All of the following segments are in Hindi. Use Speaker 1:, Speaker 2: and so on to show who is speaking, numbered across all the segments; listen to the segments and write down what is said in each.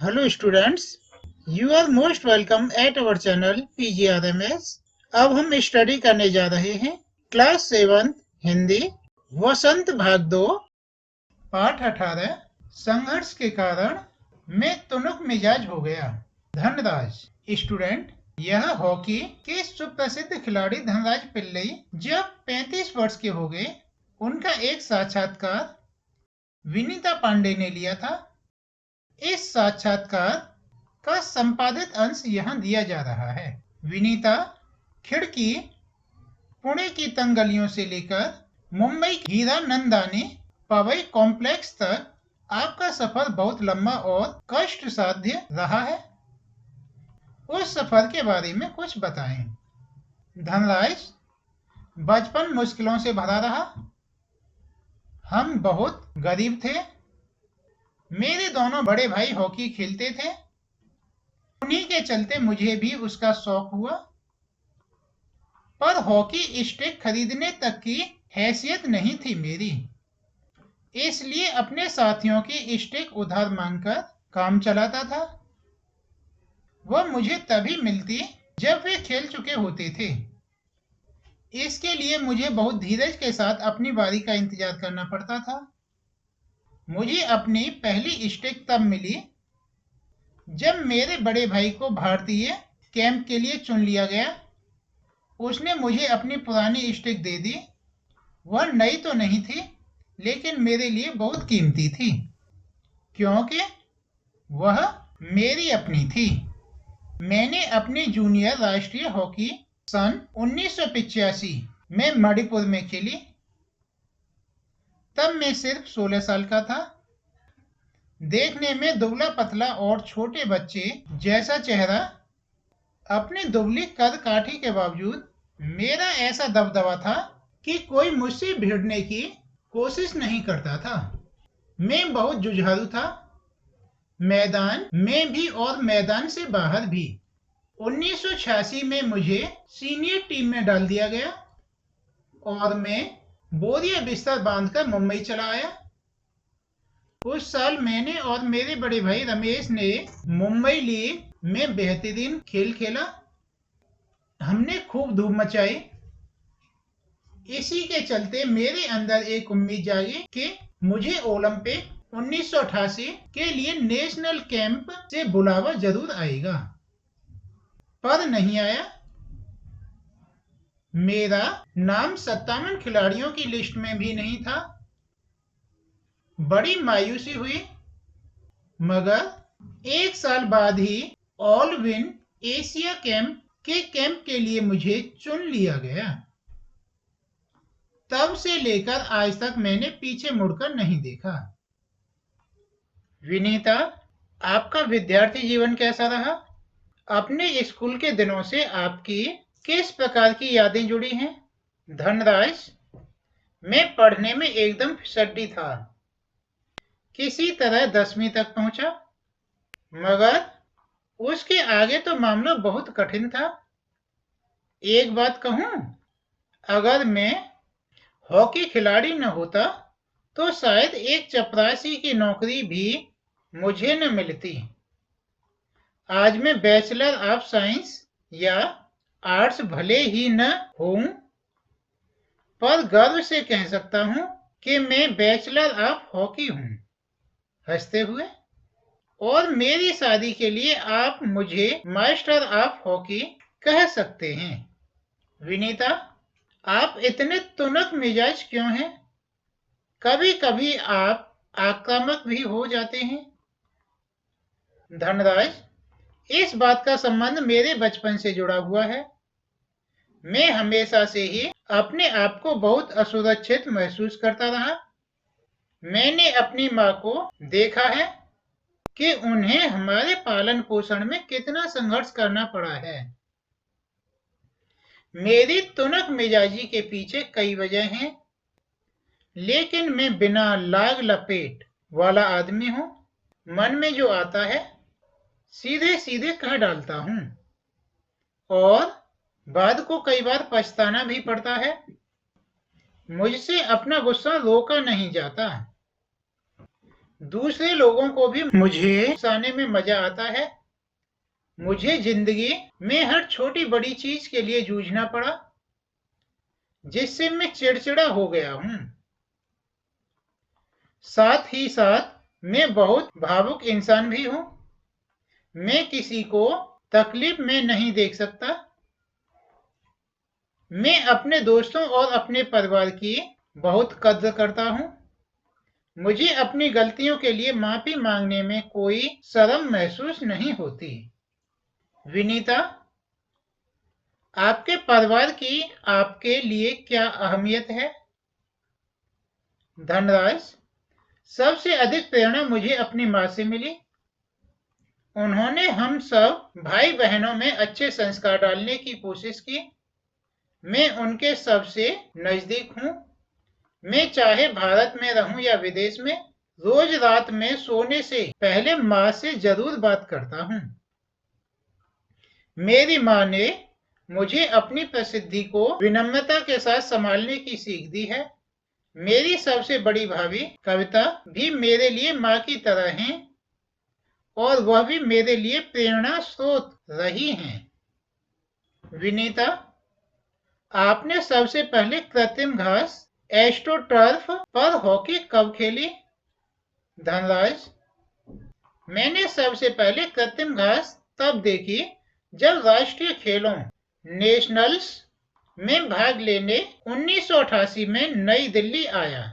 Speaker 1: Hello students, you are most welcome at our channel PGRMS। अब हम स्टडी करने जा रहे हैं क्लास 7 हिंदी वसंत भाग 2 पाठ 18 संघर्ष के कारण मैं तुनक मिजाज हो गया। धनराज स्टूडेंट, यह हॉकी के सुप्रसिद्ध खिलाड़ी धनराज पिल्लई जब 35 वर्ष के हो गए, उनका एक साक्षात्कार विनीता पांडे ने लिया था। इस साक्षात्कार का संपादित अंश यहाँ दिया जा रहा है। विनीता खिड़की पुणे की तंग गलियों से लेकर मुंबई हीरानंदानी पवई कॉम्प्लेक्स तक आपका सफर बहुत लंबा और कष्ट साध्य रहा है। उस सफर के बारे में कुछ बताएं। धनराज, बचपन मुश्किलों से भरा रहा। हम बहुत गरीब थे। मेरे दोनों बड़े भाई हॉकी खेलते थे। उन्हीं के चलते मुझे भी उसका शौक हुआ, पर हॉकी स्टिक खरीदने तक की हैसियत नहीं थी मेरी। इसलिए अपने साथियों की स्टिक उधार मांगकर काम चलाता था। वह मुझे तभी मिलती जब वे खेल चुके होते थे। इसके लिए मुझे बहुत धीरज के साथ अपनी बारी का इंतजार करना पड़ता था। मुझे अपनी पहली स्टिक तब मिली जब मेरे बड़े भाई को भारतीय कैंप के लिए चुन लिया गया। उसने मुझे अपनी पुरानी स्टिक दे दी। वह नई तो नहीं थी, लेकिन मेरे लिए बहुत कीमती थी, क्योंकि वह मेरी अपनी थी। मैंने अपनी जूनियर राष्ट्रीय हॉकी सन 1985 में मणिपुर में खेली। तब मैं सिर्फ 16 साल का था। देखने में दुबला पतला और छोटे बच्चे जैसा चेहरा, अपनी दुबली कद काठी के बावजूद मेरा ऐसा दबदबा था कि कोई मुझसे भिड़ने की कोशिश नहीं करता था। मैं बहुत जुझारू था, मैदान में भी और मैदान से बाहर भी। 1986 में मुझे सीनियर टीम में डाल दिया गया और मैं बोरिया बिस्तर बांधकर मुंबई चला आया। उस साल मैंने और मेरे बड़े भाई रमेश ने मुंबई लीग में बेहतरीन खेल खेला। हमने खूब धूम मचाई। इसी के चलते मेरे अंदर एक उम्मीद जागी कि मुझे ओलंपिक 1988 के लिए नेशनल कैंप से बुलावा जरूर आएगा, पर नहीं आया। मेरा नाम 57 खिलाड़ियों की लिस्ट में भी नहीं था। बड़ी मायूसी हुई, मगर एक साल बाद ही ऑल विन एशिया कैंप के लिए मुझे चुन लिया गया। तब से लेकर आज तक मैंने पीछे मुड़कर नहीं देखा। विनीता, आपका विद्यार्थी जीवन कैसा रहा? अपने स्कूल के दिनों से आपकी किस प्रकार की यादें जुड़ी हैं? धनराज, मैं पढ़ने में एकदम फिसड्डी था। किसी तरह 10वीं तक पहुंचा, मगर उसके आगे तो मामला बहुत कठिन था। एक बात कहूं, अगर मैं हॉकी खिलाड़ी न होता तो शायद एक चपरासी की नौकरी भी मुझे न मिलती। आज मैं बैचलर ऑफ साइंस या आर्ट्स भले ही न हूं, पर गर्व से कह सकता हूं कि मैं बैचलर ऑफ हॉकी हूं। हंसते हुए, और मेरी शादी के लिए आप मुझे मास्टर ऑफ हॉकी कह सकते हैं। विनीता, आप इतने तुनक मिजाज क्यों हैं? कभी कभी आप आक्रामक भी हो जाते हैं। धनराज, इस बात का संबंध मेरे बचपन से जुड़ा हुआ है। मैं हमेशा से ही अपने आप को बहुत असुरक्षित महसूस करता रहा। मैंने अपनी माँ को देखा है कि उन्हें हमारे पालन पोषण में कितना संघर्ष करना पड़ा है। मेरी तुनक मिजाजी के पीछे कई वजह हैं, लेकिन मैं बिना लाग लपेट वाला आदमी हूं। मन में जो आता है सीधे सीधे कह डालता हूं, और बाद को कई बार पछताना भी पड़ता है। मुझसे अपना गुस्सा रोका नहीं जाता। दूसरे लोगों को भी मुझे हंसाने में मजा आता है। मुझे जिंदगी में हर छोटी बड़ी चीज के लिए जूझना पड़ा, जिससे मैं चिड़चिड़ा हो गया हूँ। साथ ही साथ मैं बहुत भावुक इंसान भी हूँ। मैं किसी को तकलीफ में नहीं देख सकता। मैं अपने दोस्तों और अपने परिवार की बहुत कद्र करता हूँ। मुझे अपनी गलतियों के लिए माफी मांगने में कोई शर्म महसूस नहीं होती। विनीता, आपके परिवार की आपके लिए क्या अहमियत है? धनराज, सबसे अधिक प्रेरणा मुझे अपनी माँ से मिली। उन्होंने हम सब भाई बहनों में अच्छे संस्कार डालने की कोशिश की। मैं उनके सबसे नजदीक हूँ। मैं चाहे भारत में रहूं या विदेश में, रोज रात में सोने से पहले माँ से जरूर बात करता हूँ। मेरी माँ ने मुझे अपनी प्रसिद्धि को विनम्रता के साथ संभालने की सीख दी है। मेरी सबसे बड़ी भाभी कविता भी मेरे लिए माँ की तरह हैं और वह भी मेरे लिए प्रेरणा स्रोत रही हैं। विनीता, आपने सबसे पहले कृत्रिम घास एस्ट्रोटर्फ पर हॉकी कब खेली? धनराज, मैंने सबसे पहले कृत्रिम घास तब देखी जब राष्ट्रीय खेलों नेशनल्स में भाग लेने 1988 में नई दिल्ली आया।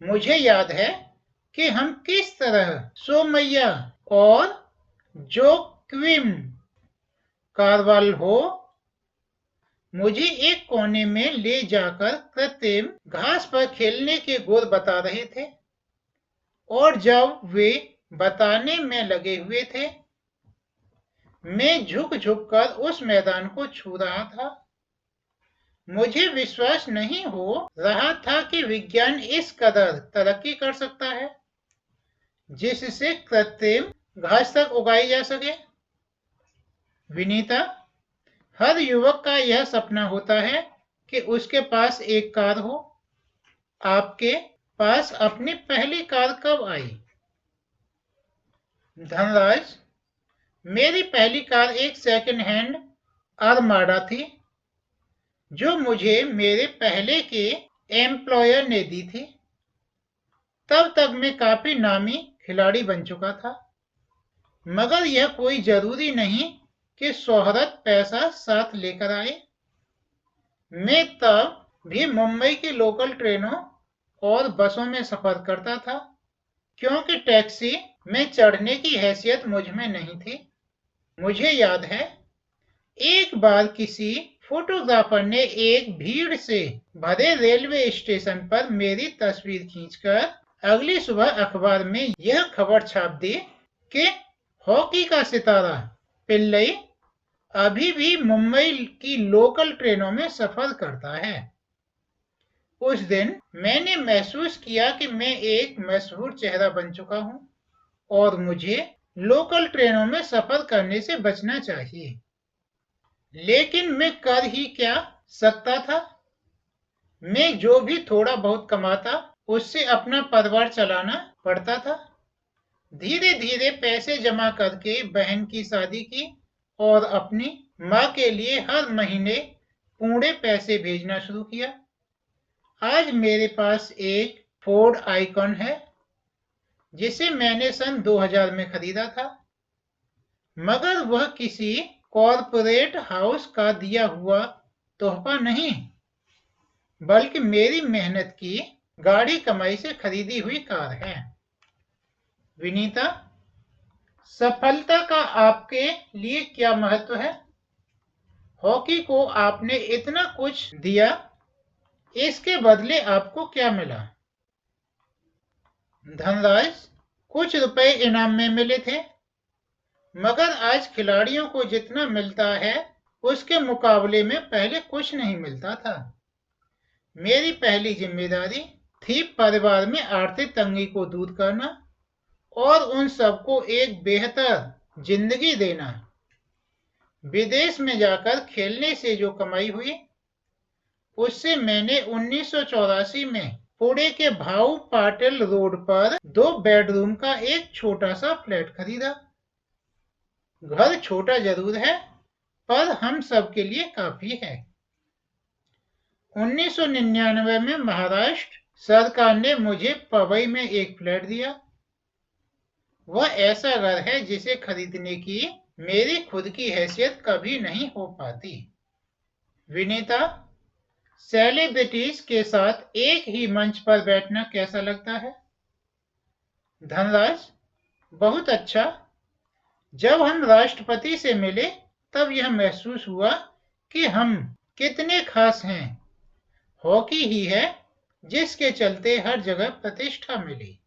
Speaker 1: मुझे याद है कि हम किस तरह सोमैया और जोक्विम कार्वाल्हो मुझे एक कोने में ले जाकर कृत्रिम घास पर खेलने के गुर बता रहे थे, और जब वे बताने में लगे हुए थे, मैं झुक झुक कर उस मैदान को छू रहा था। मुझे विश्वास नहीं हो रहा था कि विज्ञान इस कदर तरक्की कर सकता है जिससे कृत्रिम घास तक उगाई जा सके। विनीता, हर युवक का यह सपना होता है कि उसके पास एक कार हो। आपके पास अपनी पहली कार कब आई? धनराज, मेरी पहली कार एक सेकंड हैंड आरमाडा थी जो मुझे मेरे पहले के एम्प्लॉयर ने दी थी। तब तक मैं काफी नामी खिलाड़ी बन चुका था, मगर यह कोई जरूरी नहीं कि शोहरत पैसा साथ लेकर आए। मैं तब भी मुंबई की लोकल ट्रेनों और बसों में सफर करता था, क्योंकि टैक्सी में चढ़ने की हैसियत मुझ में नहीं थी। मुझे याद है, एक बार किसी फोटोग्राफर ने एक भीड़ से भरे रेलवे स्टेशन पर मेरी तस्वीर खींचकर अगली सुबह अखबार में यह खबर छाप दी कि हॉकी का सितारा पिल्लई अभी भी मुंबई की लोकल ट्रेनों में सफर करता है। उस दिन मैंने महसूस किया कि मैं एक मशहूर चेहरा बन चुका हूँ और मुझे लोकल ट्रेनों में सफर करने से बचना चाहिए। लेकिन मैं कर ही क्या सकता था? मैं जो भी थोड़ा बहुत कमाता उससे अपना परिवार चलाना पड़ता था। धीरे धीरे पैसे जमा करके बहन की शादी की और अपनी माँ के लिए हर महीने पूरे पैसे भेजना शुरू किया। आज मेरे पास एक फोर्ड आइकॉन है जिसे मैंने सन 2000 में खरीदा था, मगर वह किसी कॉरपोरेट हाउस का दिया हुआ तोहफा नहीं, बल्कि मेरी मेहनत की गाढ़ी कमाई से खरीदी हुई कार है। विनीता, सफलता का आपके लिए क्या महत्व है? हॉकी को आपने इतना कुछ दिया, इसके बदले आपको क्या मिला? धनराज, कुछ रुपए इनाम में मिले थे, मगर आज खिलाड़ियों को जितना मिलता है उसके मुकाबले में पहले कुछ नहीं मिलता था। मेरी पहली जिम्मेदारी थी परिवार में आर्थिक तंगी को दूर करना और उन सबको एक बेहतर जिंदगी देना। विदेश में जाकर खेलने से जो कमाई हुई, उससे मैंने 1984 में पुणे के भाऊ पाटिल रोड पर 2 बेडरूम का एक छोटा सा फ्लैट खरीदा। घर छोटा जरूर है, पर हम सब के लिए काफी है। 1999 में महाराष्ट्र सरकार ने मुझे पवई में एक फ्लैट दिया। वह ऐसा घर है जिसे खरीदने की मेरी खुद की हैसियत कभी नहीं हो पाती। विनीता, सेलिब्रिटीज के साथ एक ही मंच पर बैठना कैसा लगता है? धनराज, बहुत अच्छा। जब हम राष्ट्रपति से मिले तब यह महसूस हुआ कि हम कितने खास हैं। हॉकी ही है जिसके चलते हर जगह प्रतिष्ठा मिली।